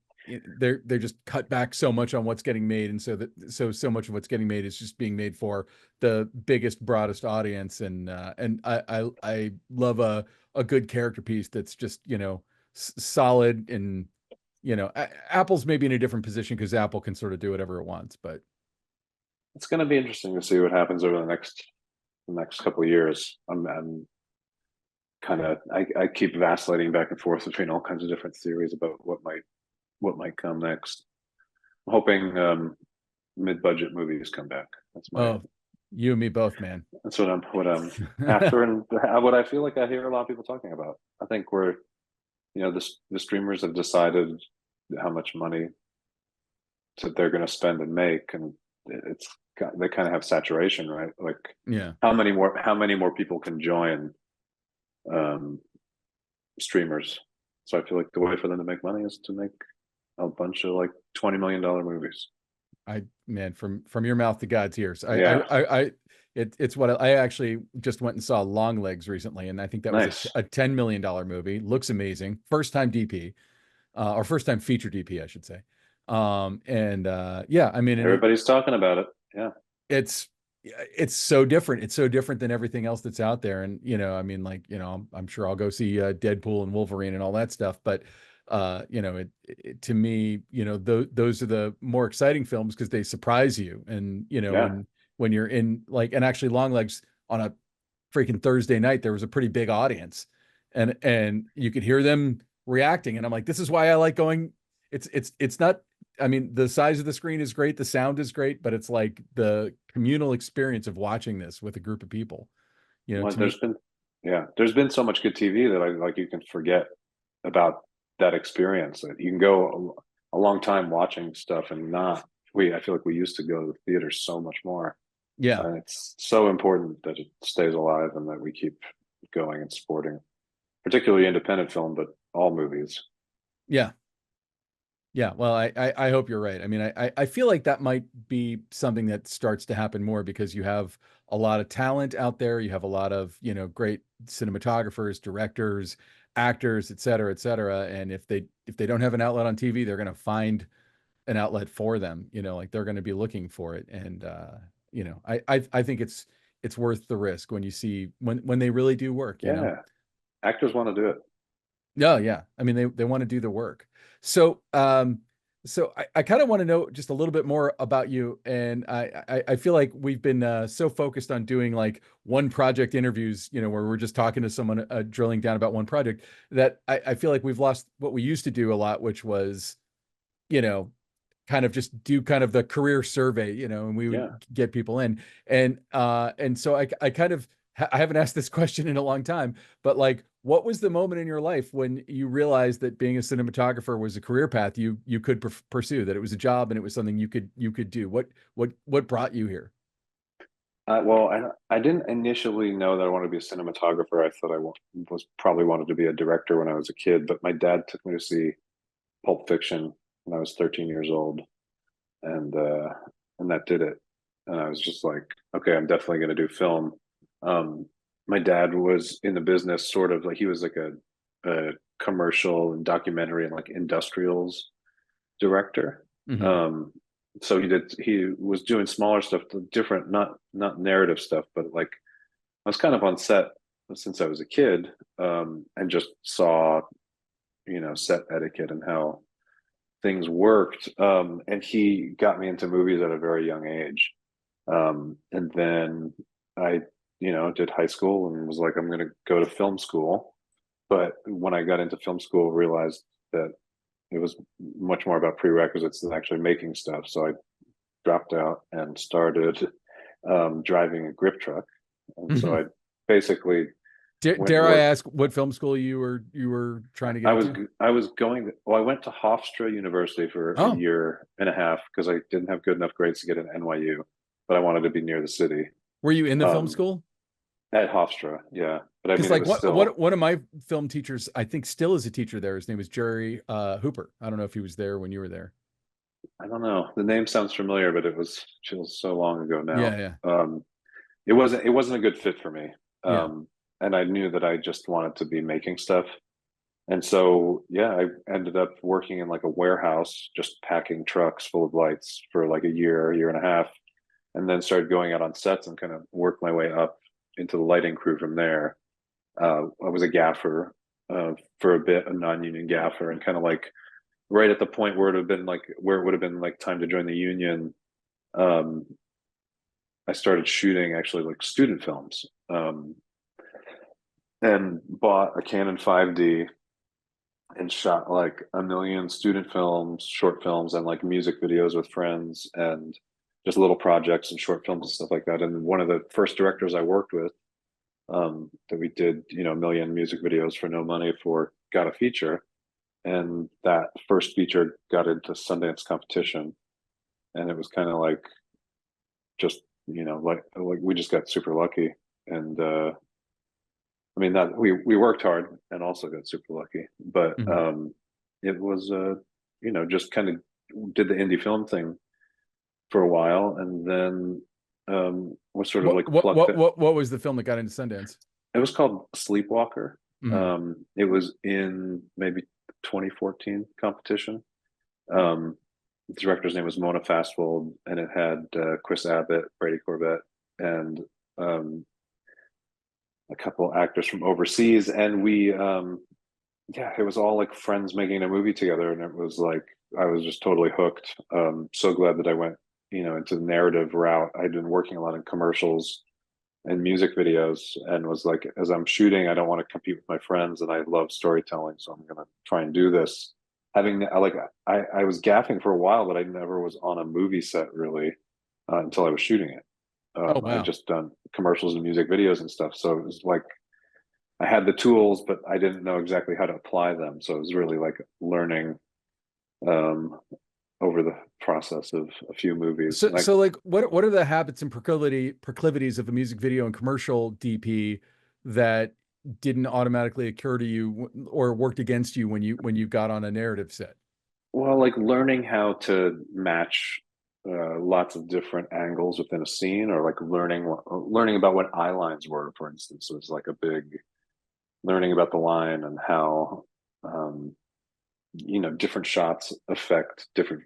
they're just cut back so much on what's getting made, and so much of what's getting made is just being made for the biggest, broadest audience, and I love a good character piece that's just solid. And Apple's maybe in a different position because Apple can sort of do whatever it wants, but It's going to be interesting to see what happens over the next couple of years. I'm kind of I keep vacillating back and forth between all kinds of different theories about what might come next. I'm hoping mid-budget movies come back. You and me both, man. That's what I'm after, and what I feel like I hear a lot of people talking about. I think the streamers have decided how much money they're going to spend and make, and they kind of have saturation, right? Like, yeah, how many more people can join streamers? So I feel like the way for them to make money is to make a bunch of like $20 million movies. From your mouth to God's ears. It's what I actually just went and saw Long Legs recently, and I think that was Nice. a $10 million movie. Looks amazing. First time DP, or first time feature DP, I should say. Yeah, I mean, Everybody's talking about it. Yeah, it's so different. It's so different than everything else that's out there. And I mean, like, I'm sure I'll go see Deadpool and Wolverine and all that stuff, but to me, those are the more exciting films because they surprise you. And and when you're in, like, and actually Long Legs on a freaking Thursday night, there was a pretty big audience, and you could hear them reacting, and I'm like, this is why I like going. It's not, I mean, the size of the screen is great, the sound is great, but it's like the communal experience of watching this with a group of people. there's been so much good TV that you can forget about that experience. You can go a long time watching stuff and I feel like we used to go to the theater so much more. Yeah. And it's so important that it stays alive and that we keep going and supporting, particularly independent film, but all movies. Yeah. Yeah. Well, I hope you're right. I mean, I feel like that might be something that starts to happen more because you have a lot of talent out there. You have a lot of, great cinematographers, directors, actors, et cetera, et cetera. And if they don't have an outlet on TV, they're going to find an outlet for them, like they're going to be looking for it. And, I think it's worth the risk when you see when they really do work, Actors want to do it. No, yeah. I mean, they want to do the work. So, I kind of want to know just a little bit more about you. And I feel like we've been so focused on doing like one project interviews, where we're just talking to someone, drilling down about one project, that I feel like we've lost what we used to do a lot, which was, kind of just do kind of the career survey, and we would get people in. And so I kind of, I haven't asked this question in a long time, but like, what was the moment in your life when you realized that being a cinematographer was a career path you could pursue, that it was a job and it was something you could do? What brought you here? Well, I didn't initially know that I wanted to be a cinematographer. I thought was probably wanted to be a director when I was a kid, but my dad took me to see Pulp Fiction when I was 13 years old, and that did it. And I was just like, okay, I'm definitely going to do film. My dad was in the business, sort of like he was like a commercial and documentary and like industrials director. Mm-hmm. So he was doing smaller stuff, different, not narrative stuff, but like I was kind of on set since I was a kid, and just saw, set etiquette and how things worked. And he got me into movies at a very young age. And then I did high school and was like, I'm going to go to film school. But when I got into film school, realized that it was much more about prerequisites than actually making stuff. So I dropped out and started driving a grip truck. And so I basically Dare I ask what film school you were trying to get into? I was going. Well, I went to Hofstra University for a Oh, year and a half because I didn't have good enough grades to get an NYU, but I wanted to be near the city. were you in the film Um, school? at Hofstra, yeah. But I Because mean, it like was still. one of my film teachers, I think still is a teacher there. His name was Jerry Hooper. I don't know if he was there when you were there. I don't know. The name sounds familiar, but it was feels so long ago now. Yeah, yeah, It wasn't a good fit for me. yeah. And I knew that I just wanted to be making stuff. And so, yeah, I ended up working in like a warehouse, just packing trucks full of lights for like a year and a half, and then started going out on sets and kind of worked my way up into the lighting crew from there. I was a gaffer for a bit, a non-union gaffer, and kind of like right at the point where it would have been like time to join the union. Um, I started shooting actually like student films, and bought a Canon 5D and shot like a million student films, short films, and like music videos with friends and just little projects and short films and stuff like that. And one of the first directors I worked with, that we did, a million music videos for no money for, got a feature. And that first feature got into Sundance competition. And it was kind of like just, like we just got super lucky. And I mean, that we worked hard and also got super lucky, but Mhm. it was just kind of did the indie film thing for a while, and then was sort of like plucked. What was the film that got into Sundance? It was called Sleepwalker. Mhm. It was in maybe 2014 competition. Um, the director's name was Mona Fastwold, and it had Chris Abbott, Brady Corbett, and a couple actors from overseas, and it was all like friends making a movie together, and it was like I was just totally hooked. So glad that I went, into the narrative route. I'd been working a lot in commercials and music videos, and was like, as I'm shooting, I don't want to compete with my friends, and I love storytelling, so I'm gonna try and do this. I was gaffing for a while, but I never was on a movie set really until I was shooting it. Oh I wow. just done commercials and music videos and stuff, so it was like I had the tools, but I didn't know exactly how to apply them. So it was really like learning um, over the process of a few movies. So like what are the habits and proclivities of a music video and commercial DP that didn't automatically occur to you or worked against you when you got on a narrative set? Well, like learning how to match lots of different angles within a scene, or like learning about what eye lines were, for instance, was like a big learning about the line and how um, different shots affect different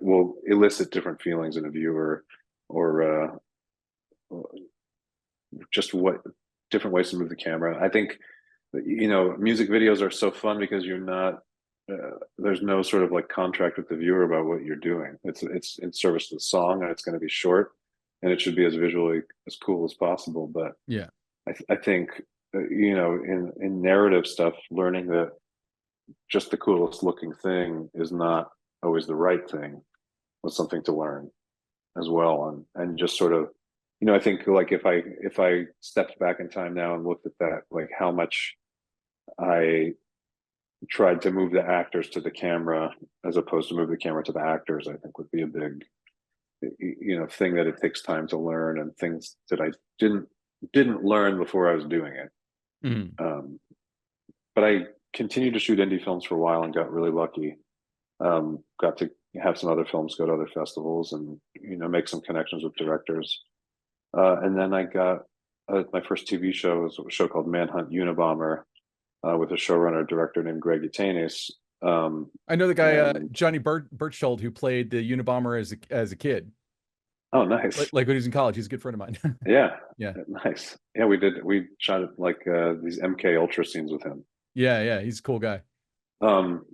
will elicit different feelings in a viewer, or just what different ways to move the camera. I think music videos are so fun because you're not there's no sort of like contract with the viewer about what you're doing. It's in service to the song, and it's going to be short, and it should be as visually as cool as possible. But Yeah. I think in narrative stuff, learning that just the coolest looking thing is not always the right thing was something to learn as well. And just sort of, I think like if I stepped back in time now and looked at that, like how much I tried to move the actors to the camera as opposed to move the camera to the actors, I think would be a big thing that it takes time to learn, and things that I didn't learn before I was doing it. Mhm. But I continued to shoot indie films for a while and got really lucky. Got to have some other films go to other festivals, and make some connections with directors. And then I got my first TV show was a show called Manhunt Unabomber, with a showrunner director named Greg Utanes. I know the guy And Johnny Birchtold who played the Unabomber as a kid. oh, nice. Like when he was in college, he's a good friend of mine. Yeah, Yeah. nice. Yeah, we shot like these MK Ultra scenes with him. Yeah, he's a cool guy. Um,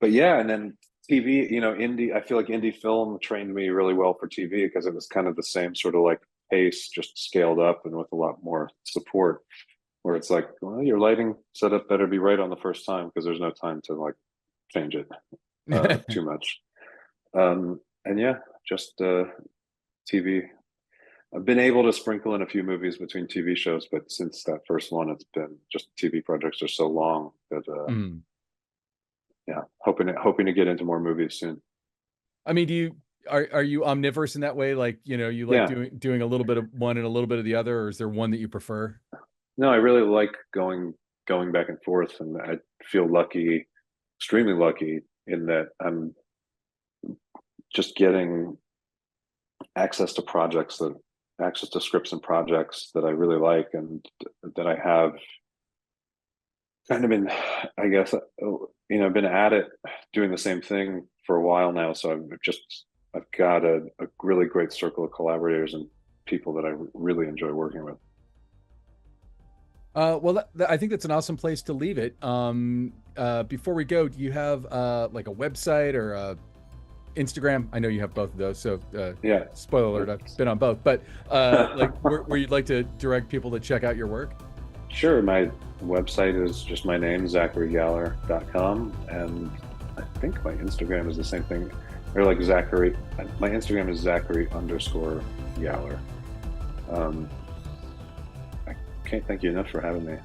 but yeah, and then TV, indie. I feel like indie film trained me really well for TV because it was kind of the same sort of like pace, just scaled up and with a lot more support. Where it's like, well, your lighting setup better be right on the first time because there's no time to like change it too much. And yeah, just TV. I've been able to sprinkle in a few movies between TV shows, but since that first one, it's been just TV projects are so long that yeah, hoping to get into more movies soon. I mean, are you omnivorous in that way? Like, you like Yeah, doing a little bit of one and a little bit of the other, or is there one that you prefer? no, I really like going back and forth, and I feel lucky, extremely lucky, in that I'm just getting access to scripts and projects that I really like, and that I have kind of been, I guess, been at it doing the same thing for a while now. So I've got a really great circle of collaborators and people that I really enjoy working with. Well, I think that's an awesome place to leave it. Before we go, do you have like a website or a Instagram? I know you have both of those, so Yeah, spoiler alert, I've been on both. But like where you'd like to direct people to check out your work? sure. My website is just my name, ZacharyGaller.com, and I think my Instagram is the same thing, or like Zachary. My Instagram is Zachary_Galler. I can't thank you enough for having me.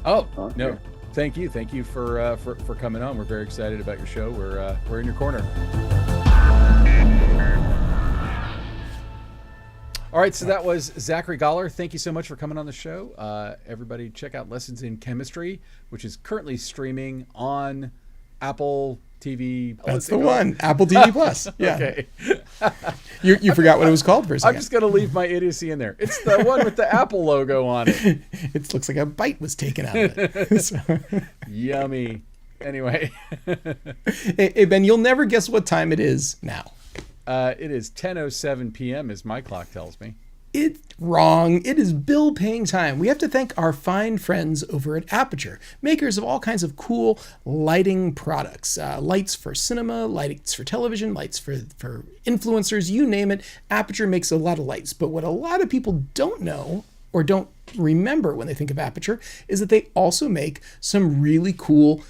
Oh on no, here. thank you for coming on. We're very excited about your show. We're in your corner. All right, so that was Zachary Galler. Thank you so much for coming on the show. Everybody, check out Lessons in Chemistry, which is currently streaming on Apple TV. That's the one. Apple TV Plus. Yeah. Okay. You forgot what it was called for a second. I'm just going to leave my idiocy in there. It's the one with the Apple logo on it. It looks like a bite was taken out of it. So. Yummy. Anyway. Hey, Ben, you'll never guess what time it is now. It is 10:07 p.m. as my clock tells me. It's wrong. It is bill paying time. We have to thank our fine friends over at Aperture, makers of all kinds of cool lighting products. Lights for cinema, lights for television, lights for influencers, you name it. Aperture makes a lot of lights. But what a lot of people don't know or don't remember when they think of Aperture is that they also make some really cool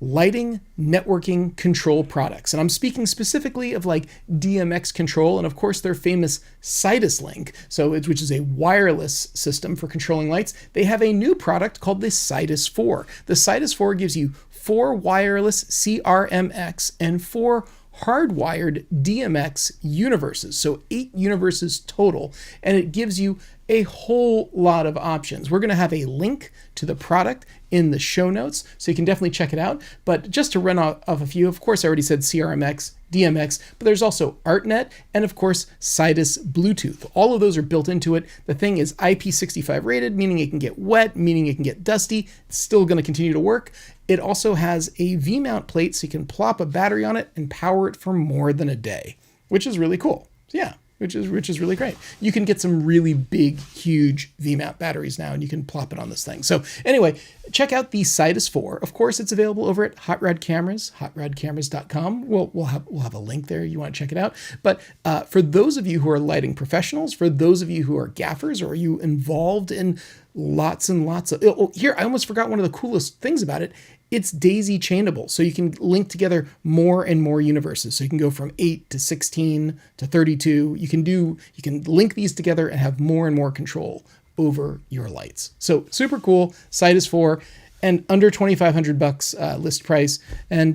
lighting, networking, control products. And I'm speaking specifically of like DMX control and of course their famous Sidus Link, which is a wireless system for controlling lights. They have a new product called the Sidus 4. The Sidus 4 gives you 4 wireless CRMX and 4 hardwired DMX universes, so 8 universes total, and it gives you a whole lot of options. We're going to have a link to the product in the show notes, so you can definitely check it out. But just to run off a few, of course, I already said CRMX, DMX, but there's also ArtNet and, of course, Sidus Bluetooth. All of those are built into it. The thing is IP65 rated, meaning it can get wet, meaning it can get dusty. It's still going to continue to work. It also has a V-mount plate, so you can plop a battery on it and power it for more than a day, which is really cool. Yeah. Which is really great. You can get some really big, huge V-mount batteries now, and you can plop it on this thing. So anyway, check out the Sidus 4. Of course, it's available over at Hot Rod Cameras, hotrodcameras.com. We'll have a link there. You want to check it out. But for those of you who are lighting professionals, for those of you who are gaffers, or are you involved in lots and lots of... Oh, here, I almost forgot one of the coolest things about it. It's daisy chainable, so you can link together more and more universes. So you can go from 8 to 16 to 32. You can link these together and have more and more control over your lights. So super cool. Sidus 4 and under $2,500 list price. And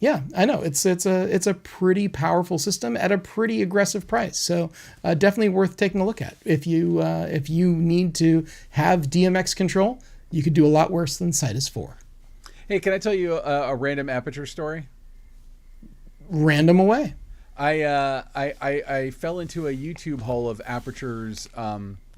yeah, I know it's a pretty powerful system at a pretty aggressive price. So definitely worth taking a look at. If you need to have DMX control, you could do a lot worse than Sidus 4. Hey, can I tell you a random Aperture story? Random away. I fell into a YouTube hole of Aperture's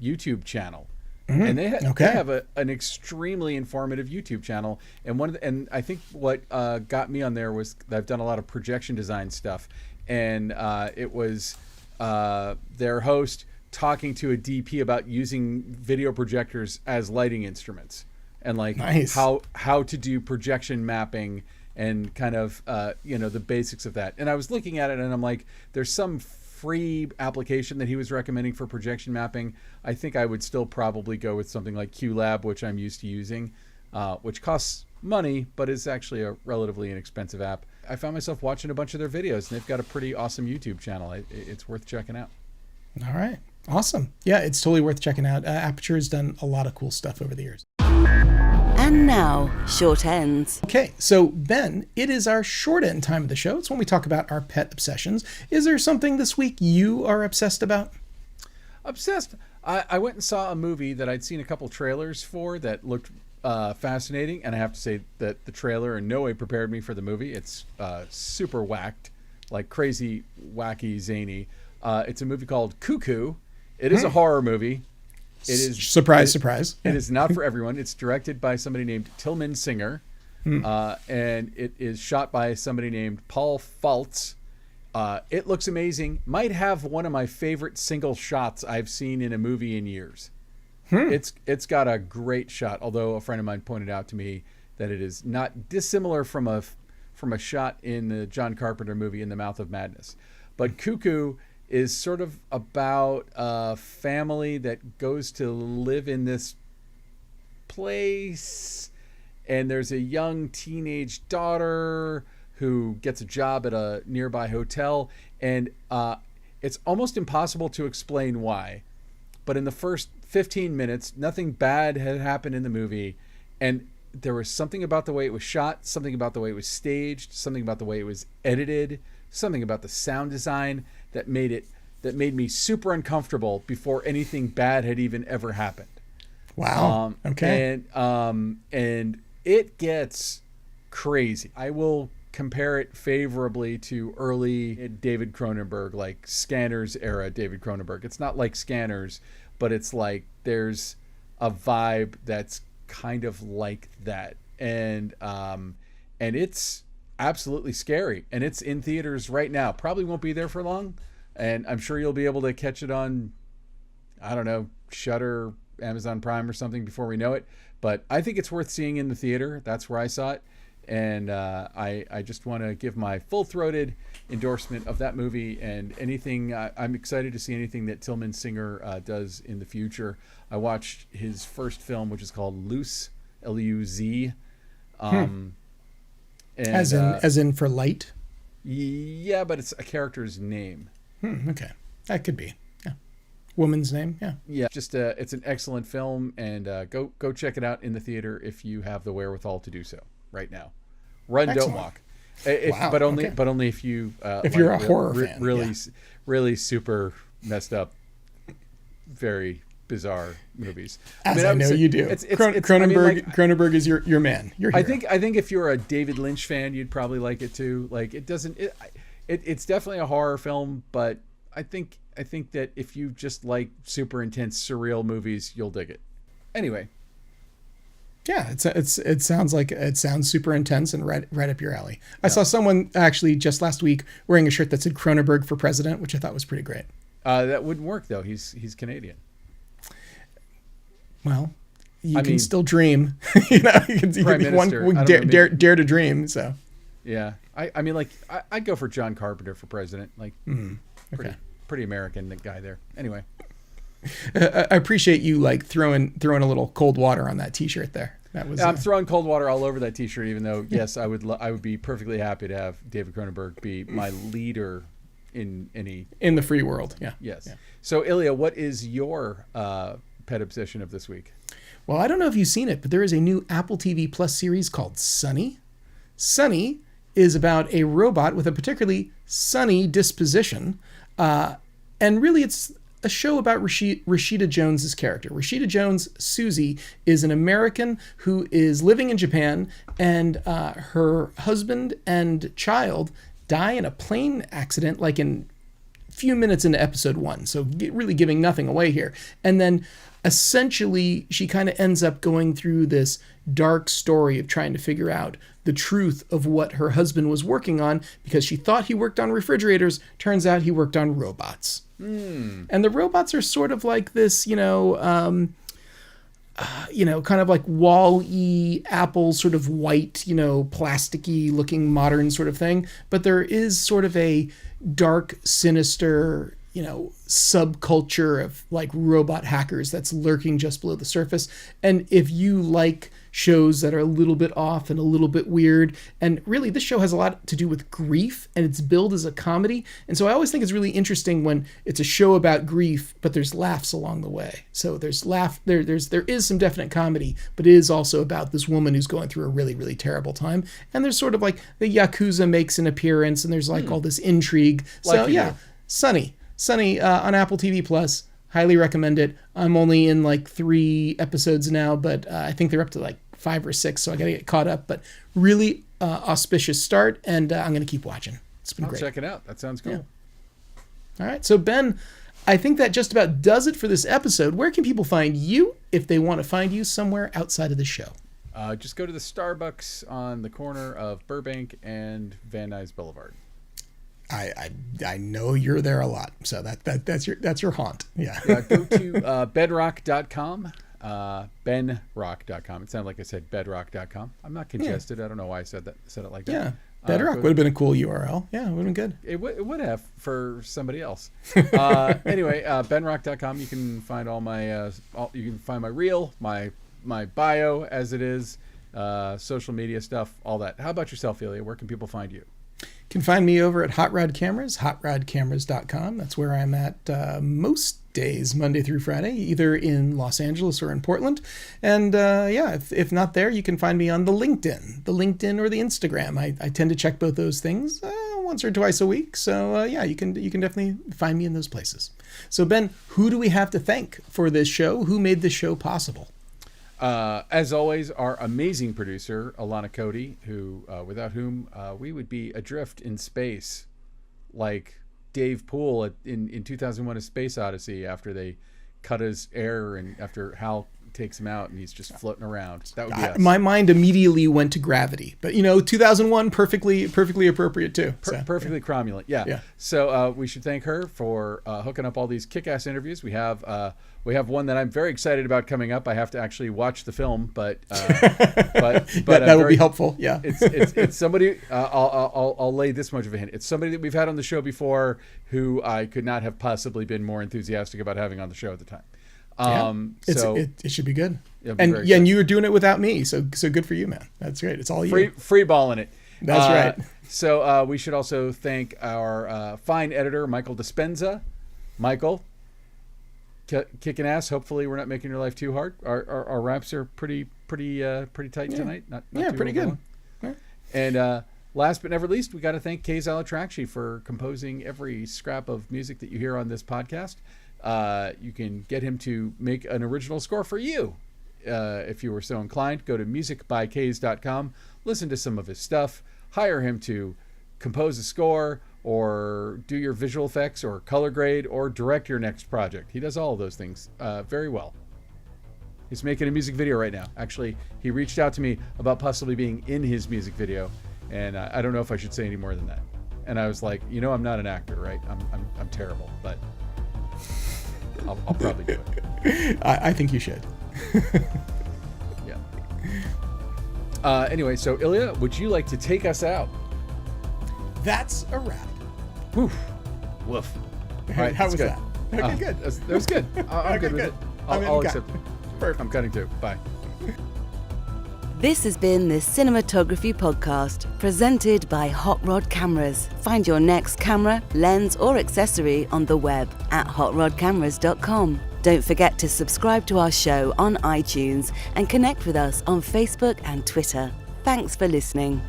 YouTube channel, and they have an extremely informative YouTube channel. And I think what got me on there was that I've done a lot of projection design stuff, and it was their host talking to a DP about using video projectors as lighting instruments. And like nice. how to do projection mapping and kind of the basics of that. And I was looking at it and I'm like, there's some free application that he was recommending for projection mapping. I think I would still probably go with something like QLab, which I'm used to using, which costs money but is actually a relatively inexpensive app. I found myself watching a bunch of their videos, and they've got a pretty awesome YouTube channel. It's worth checking out. All right. Awesome. Yeah, it's totally worth checking out. Aperture has done a lot of cool stuff over the years. And now, short ends. Okay, so Ben, it is our short end time of the show. It's when we talk about our pet obsessions. Is there something this week you are obsessed about? Obsessed. I went and saw a movie that I'd seen a couple trailers for that looked fascinating, and I have to say that the trailer in no way prepared me for the movie. It's super whacked, like crazy, wacky, zany. It's a movie called Cuckoo. It is a horror movie. It is surprise. It is not for everyone. It's directed by somebody named Tillman Singer, and it is shot by somebody named Paul Faltz. It looks amazing. Might have one of my favorite single shots I've seen in a movie in years. It's got a great shot. Although a friend of mine pointed out to me that it is not dissimilar from a shot in the John Carpenter movie In the Mouth of Madness. But Cuckoo is sort of about a family that goes to live in this place, and there's a young teenage daughter who gets a job at a nearby hotel, and it's almost impossible to explain why. But in the first 15 minutes, nothing bad had happened in the movie, and there was something about the way it was shot, something about the way it was staged, something about the way it was edited, something about the sound design that made me super uncomfortable before anything bad had even ever happened. Wow. Okay. And it gets crazy. I will compare it favorably to early David Cronenberg, like Scanners era David Cronenberg. It's not like Scanners, but it's like there's a vibe that's kind of like that. And it's absolutely scary, and it's in theaters right now. Probably won't be there for long, and I'm sure you'll be able to catch it on, I don't know, Shudder, Amazon Prime or something before we know it. But I think it's worth seeing in the theater. That's where I saw it, and I just want to give my full-throated endorsement of that movie, and anything. I'm excited to see anything that Tillman Singer does in the future. I watched his first film, which is called Luz, L-U-Z. And, as in for light? Yeah, but it's a character's name. Okay. That could be. Yeah. Woman's name. Yeah. Yeah. Just it's an excellent film, and go check it out in the theater if you have the wherewithal to do so right now. Run, Excellent. don't walk. Wow, but only okay. but only if you if you're a horror fan. Really super messed up, very bizarre movies. As I know you do. Cronenberg is your man. Your hero. I think if you're a David Lynch fan, you'd probably like it too. Like it's definitely a horror film, but I think that if you just like super intense surreal movies, you'll dig it. Anyway. Yeah, it sounds super intense and right up your alley. Yeah. I saw someone actually just last week wearing a shirt that said Cronenberg for president, which I thought was pretty great. That wouldn't work though. He's Canadian. Well, you can still dream. you can be one dare to dream. So, yeah, I mean, like I'd go for John Carpenter for president. Like, pretty American guy there. Anyway, I appreciate you like throwing a little cold water on that T-shirt there. That was. I'm throwing cold water all over that T-shirt. Even though, yes, I would be perfectly happy to have David Cronenberg be my leader in the free world. Yeah. Yes. Yeah. So, Ilya, what is your pet obsession of this week? Well, I don't know if you've seen it, but there is a new Apple TV Plus series called Sunny. Sunny is about a robot with a particularly sunny disposition, and really it's a show about Rashida Jones's character. Rashida Jones, Susie, is an American who is living in Japan, and her husband and child die in a plane accident, like in a few minutes into episode 1. So really giving nothing away here. And then essentially she kind of ends up going through this dark story of trying to figure out the truth of what her husband was working on, because she thought he worked on refrigerators. Turns out he worked on robots. And the robots are sort of like this, kind of like Wall-E, Apple, sort of white, plasticky looking modern sort of thing. But there is sort of a dark, sinister, subculture of like robot hackers that's lurking just below the surface. And if you like shows that are a little bit off and a little bit weird, and really this show has a lot to do with grief, and it's billed as a comedy. And so I always think it's really interesting when it's a show about grief, but there's laughs along the way. So there is some definite comedy, but it is also about this woman who's going through a really, really terrible time. And there's sort of like the Yakuza makes an appearance, and there's like all this intrigue. So yeah, Sunny on Apple TV Plus. Highly recommend it. I'm only in like 3 episodes now, but I think they're up to like 5 or 6, so I gotta get caught up. But really auspicious start, and I'm gonna keep watching. It's been great. I'll check it out. That sounds cool. Yeah. All right, so Ben, I think that just about does it for this episode. Where can people find you if they want to find you somewhere outside of the show? Just go to the Starbucks on the corner of Burbank and Van Nuys Boulevard. I know you're there a lot, so that's your haunt. Yeah. Go to bedrock.com. benrock.com. It sounded like I said bedrock.com. I'm not congested. I don't know why I said it like that. Yeah. Bedrock would have been a cool URL. Yeah, it would have been good. It would have for somebody else. Anyway, benrock.com. You can find all my you can find my reel, my bio as it is, social media stuff, all that. How about yourself, Ilya? Where can people find you? You can find me over at Hot Rod Cameras, hotrodcameras.com. That's where I'm at most days, Monday through Friday, either in Los Angeles or in Portland. And if not there, you can find me on the LinkedIn or the Instagram. I tend to check both those things once or twice a week. So you can definitely find me in those places. So Ben, who do we have to thank for this show? Who made this show possible? As always, our amazing producer, Alana Cody, without whom we would be adrift in space, like Dave Poole in 2001: A Space Odyssey, after they cut his air and after Hal takes him out and he's just floating around. That would be us. My mind immediately went to Gravity, but 2001 perfectly appropriate too. Perfectly cromulent. Yeah. So we should thank her for hooking up all these kick-ass interviews. We have one that I'm very excited about coming up. I have to actually watch the film, but that will be helpful. Yeah. It's somebody. I'll lay this much of a hint. It's somebody that we've had on the show before who I could not have possibly been more enthusiastic about having on the show at the time. So it should be good. And you were doing it without me, so good for you, man. That's great. It's all you. Free balling it. That's right. So we should also thank our fine editor, Michael Dispenza. Michael, kicking ass. Hopefully, we're not making your life too hard. Our wraps are pretty tight tonight. Not pretty good. Yeah. And last but never least, we got to thank Kay Zalatrakshy for composing every scrap of music that you hear on this podcast. You can get him to make an original score for you. If you were so inclined, go to musicbykays.com, listen to some of his stuff, hire him to compose a score or do your visual effects or color grade or direct your next project. He does all of those things very well. He's making a music video right now. Actually, he reached out to me about possibly being in his music video, and I don't know if I should say any more than that. And I was like, I'm not an actor, right? I'm terrible, but I'll probably do it. I think you should. Yeah. Anyway, so Ilya, would you like to take us out? That's a wrap. Woof. Woof. All right, How was good. that? Okay, good. That was good. I'm good with it. I'll accept it. Perfect. I'm cutting too. Bye. This has been the Cinematography Podcast, presented by Hot Rod Cameras. Find your next camera, lens, or accessory on the web at hotrodcameras.com. Don't forget to subscribe to our show on iTunes and connect with us on Facebook and Twitter. Thanks for listening.